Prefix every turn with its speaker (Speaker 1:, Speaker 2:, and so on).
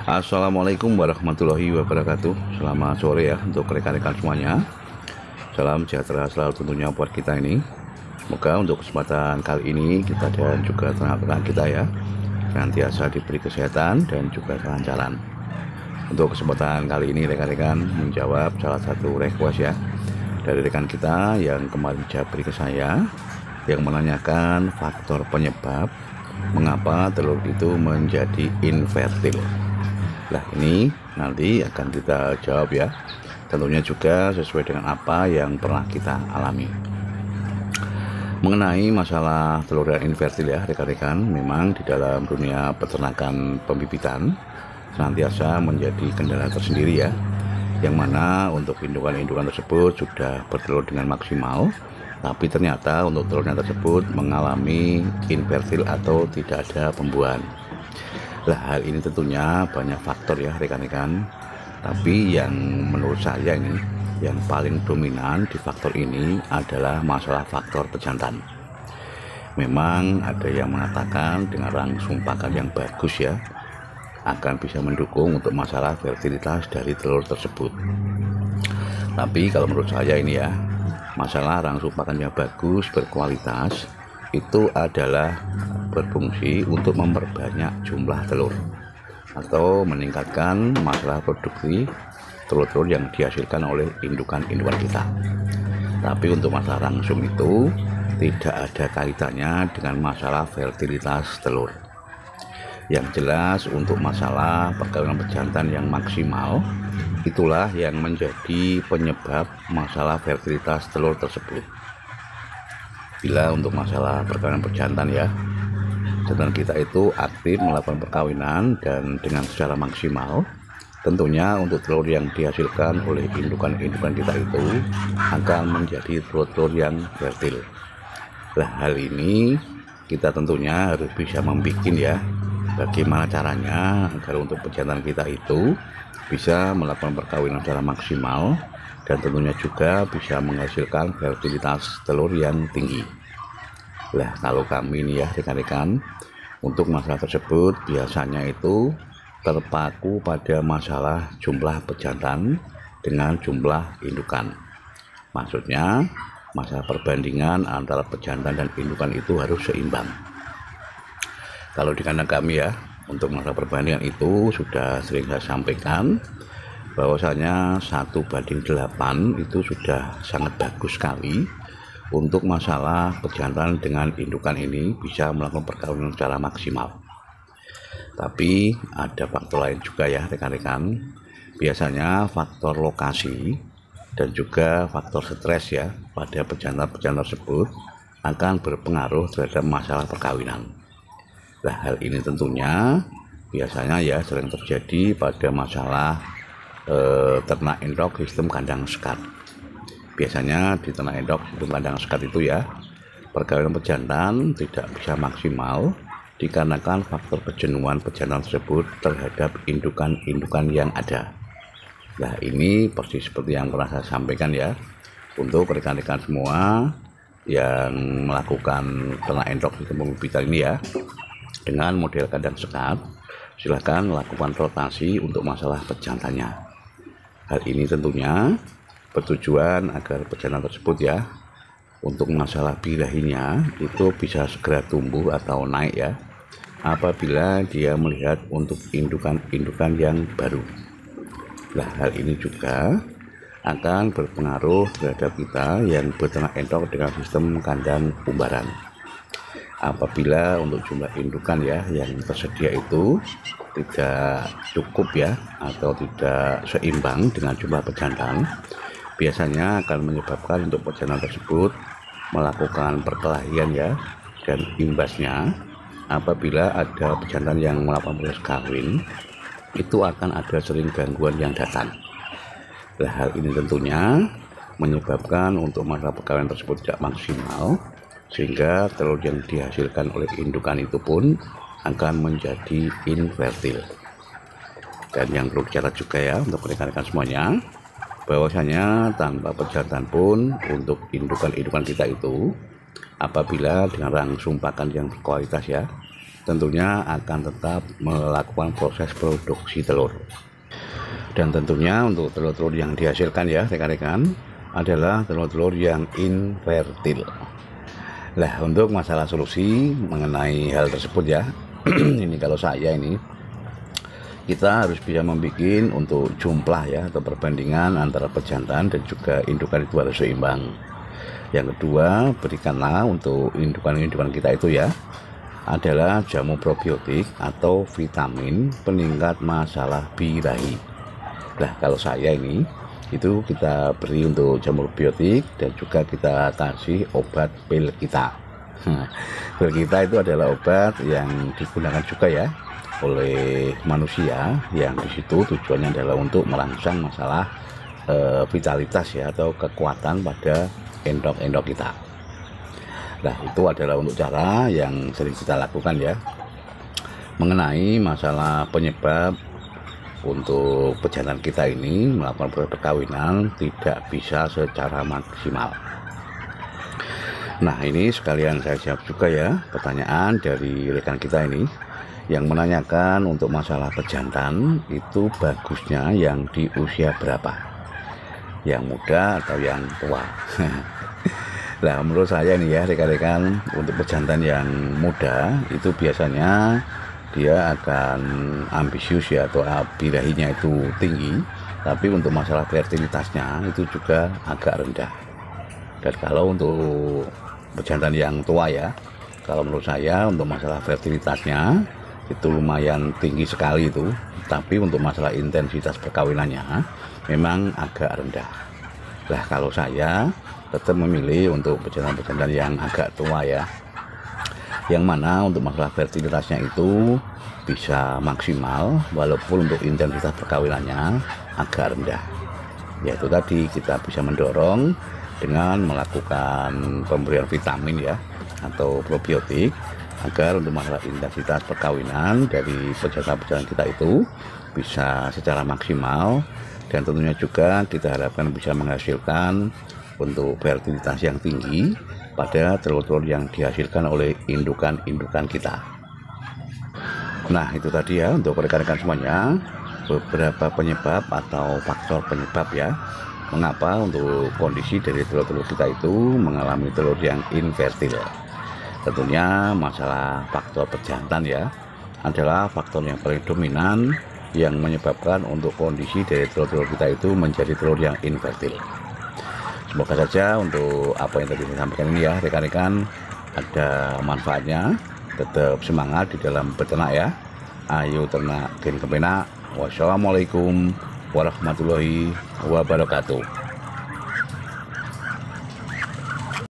Speaker 1: Assalamualaikum warahmatullahi wabarakatuh. Selamat sore ya untuk rekan-rekan semuanya. Salam sejahtera selalu tentunya buat kita ini. Semoga untuk kesempatan kali ini kita dan juga rekan-rekan kita ya senantiasa diberi kesehatan dan juga kelancaran. Untuk kesempatan kali ini rekan-rekan menjawab salah satu request ya dari rekan kita yang kemarin japri ke saya yang menanyakan faktor penyebab mengapa telur itu menjadi infertil. Nah, ini nanti akan kita jawab ya. Tentunya juga sesuai dengan apa yang pernah kita alami. Mengenai masalah telur yang infertil ya rekan-rekan, memang di dalam dunia peternakan pembibitan senantiasa menjadi kendala tersendiri ya. Yang mana untuk indukan-indukan tersebut sudah bertelur dengan maksimal, tapi ternyata untuk telurnya tersebut mengalami infertil atau tidak ada pembuahan. Lah, hal ini tentunya banyak faktor ya rekan-rekan, tapi yang menurut saya ini yang paling dominan di faktor ini adalah masalah faktor pejantan. Memang ada yang mengatakan dengan langsung pakan yang bagus ya akan bisa mendukung untuk masalah fertilitas dari telur tersebut. Tapi kalau menurut saya ini ya, masalah langsung pakan yang bagus berkualitas itu adalah berfungsi untuk memperbanyak jumlah telur atau meningkatkan masalah produksi telur-telur yang dihasilkan oleh indukan-indukan kita. Tapi untuk masalah langsung itu tidak ada kaitannya dengan masalah fertilitas telur. Yang jelas untuk masalah perkawinan pejantan yang maksimal itulah yang menjadi penyebab masalah fertilitas telur tersebut. Bila untuk masalah perkawinan pejantan ya, jantan kita itu aktif melakukan perkawinan dan dengan secara maksimal, tentunya untuk telur yang dihasilkan oleh indukan-indukan kita itu akan menjadi telur-telur yang fertil. Nah, hal ini kita tentunya harus bisa membuat ya bagaimana caranya agar untuk pejantan kita itu bisa melakukan perkawinan secara maksimal dan tentunya juga bisa menghasilkan fertilitas telur yang tinggi. Nah, kalau kami ini ya rekan-rekan, untuk masalah tersebut biasanya itu terpaku pada masalah jumlah pejantan dengan jumlah indukan. Maksudnya masalah perbandingan antara pejantan dan indukan itu harus seimbang. Kalau di kandang kami ya, untuk masalah perbandingan itu sudah sering saya sampaikan bahwasanya 1:8 itu sudah sangat bagus sekali untuk masalah pejantan dengan indukan ini bisa melakukan perkawinan secara maksimal. Tapi ada faktor lain juga ya rekan-rekan, biasanya faktor lokasi dan juga faktor stres ya pada pejantan-pejantan tersebut akan berpengaruh terhadap masalah perkawinan. Nah, hal ini tentunya biasanya ya sering terjadi pada masalah ternak endok sistem kandang sekat. Biasanya di ternak endok sistem kandang sekat itu ya perkawinan pejantan tidak bisa maksimal dikarenakan faktor kejenuhan pejantan tersebut terhadap indukan-indukan yang ada. Nah, ini persis seperti yang pernah saya sampaikan ya, untuk rekan-rekan semua yang melakukan ternak endok sistem pembibitan ini ya dengan model kandang sekat, silahkan lakukan rotasi untuk masalah pejantannya. Hal ini tentunya bertujuan agar pejantan tersebut ya untuk masalah birahinya itu bisa segera tumbuh atau naik ya apabila dia melihat untuk indukan-indukan yang baru. Nah, hal ini juga akan berpengaruh terhadap kita yang beternak endok dengan sistem kandang umbaran. Apabila untuk jumlah indukan ya yang tersedia itu tidak cukup ya atau tidak seimbang dengan jumlah pejantan, biasanya akan menyebabkan untuk pejantan tersebut melakukan perkelahian ya, dan imbasnya apabila ada pejantan yang melakukan proses kawin itu akan ada sering gangguan yang datang. Nah, hal ini tentunya menyebabkan untuk masa perkawinan tersebut tidak maksimal sehingga telur yang dihasilkan oleh indukan itu pun akan menjadi infertil. Dan yang perlu dicatat juga ya untuk rekan-rekan semuanya, bahwasanya tanpa pejantan pun untuk indukan-indukan kita itu apabila dengan langsung pakan yang berkualitas ya tentunya akan tetap melakukan proses produksi telur. Dan tentunya untuk telur-telur yang dihasilkan ya rekan-rekan adalah telur-telur yang infertil. Nah, untuk masalah solusi mengenai hal tersebut ya, ini kalau saya ini, kita harus bisa membuat untuk jumlah ya atau perbandingan antara pejantan dan juga indukan itu harus seimbang. Yang kedua, berikanlah untuk indukan-indukan kita itu ya adalah jamu probiotik atau vitamin peningkat masalah birahi. Nah, kalau saya ini itu kita beri untuk jamu probiotik dan juga kita kasih obat pil kita. Pil kita itu adalah obat yang digunakan juga ya oleh manusia, yang disitu tujuannya adalah untuk merangsang masalah vitalitas ya atau kekuatan pada endok-endok kita. Nah, itu adalah untuk cara yang sering kita lakukan ya mengenai masalah penyebab untuk pejantan kita ini melakukan proses perkawinan tidak bisa secara maksimal. Nah, ini sekalian saya jawab juga ya pertanyaan dari rekan kita ini yang menanyakan untuk masalah pejantan itu bagusnya yang di usia berapa, yang muda atau yang tua. Nah, menurut saya nih ya rekan-rekan, untuk pejantan yang muda itu biasanya dia akan ambisius ya atau birahinya itu tinggi, tapi untuk masalah fertilitasnya itu juga agak rendah. Dan kalau untuk pejantan yang tua ya, kalau menurut saya untuk masalah fertilitasnya itu lumayan tinggi sekali itu, tapi untuk masalah intensitas perkawinannya memang agak rendah. Nah, kalau saya tetap memilih untuk pejantan-pejantan yang agak tua ya, yang mana untuk masalah fertilitasnya itu bisa maksimal walaupun untuk intensitas perkawinannya agak rendah. Yaitu tadi kita bisa mendorong dengan melakukan pemberian vitamin ya atau probiotik agar untuk masalah intensitas perkawinan dari pejantan-pejantan kita itu bisa secara maksimal, dan tentunya juga kita harapkan bisa menghasilkan untuk fertilitas yang tinggi pada telur-telur yang dihasilkan oleh indukan-indukan kita. Nah, itu tadi ya untuk rekan-rekan semuanya beberapa penyebab atau faktor penyebab ya mengapa untuk kondisi dari telur-telur kita itu mengalami telur yang infertil. Tentunya masalah faktor pejantan ya adalah faktor yang paling dominan yang menyebabkan untuk kondisi dari telur-telur kita itu menjadi telur yang infertil. Semoga saja untuk apa yang tadi saya sampaikan ini ya rekan-rekan ada manfaatnya. Tetap semangat di dalam beternak ya. Ayo ternak gen kepenak. Wassalamualaikum warahmatullahi wabarakatuh.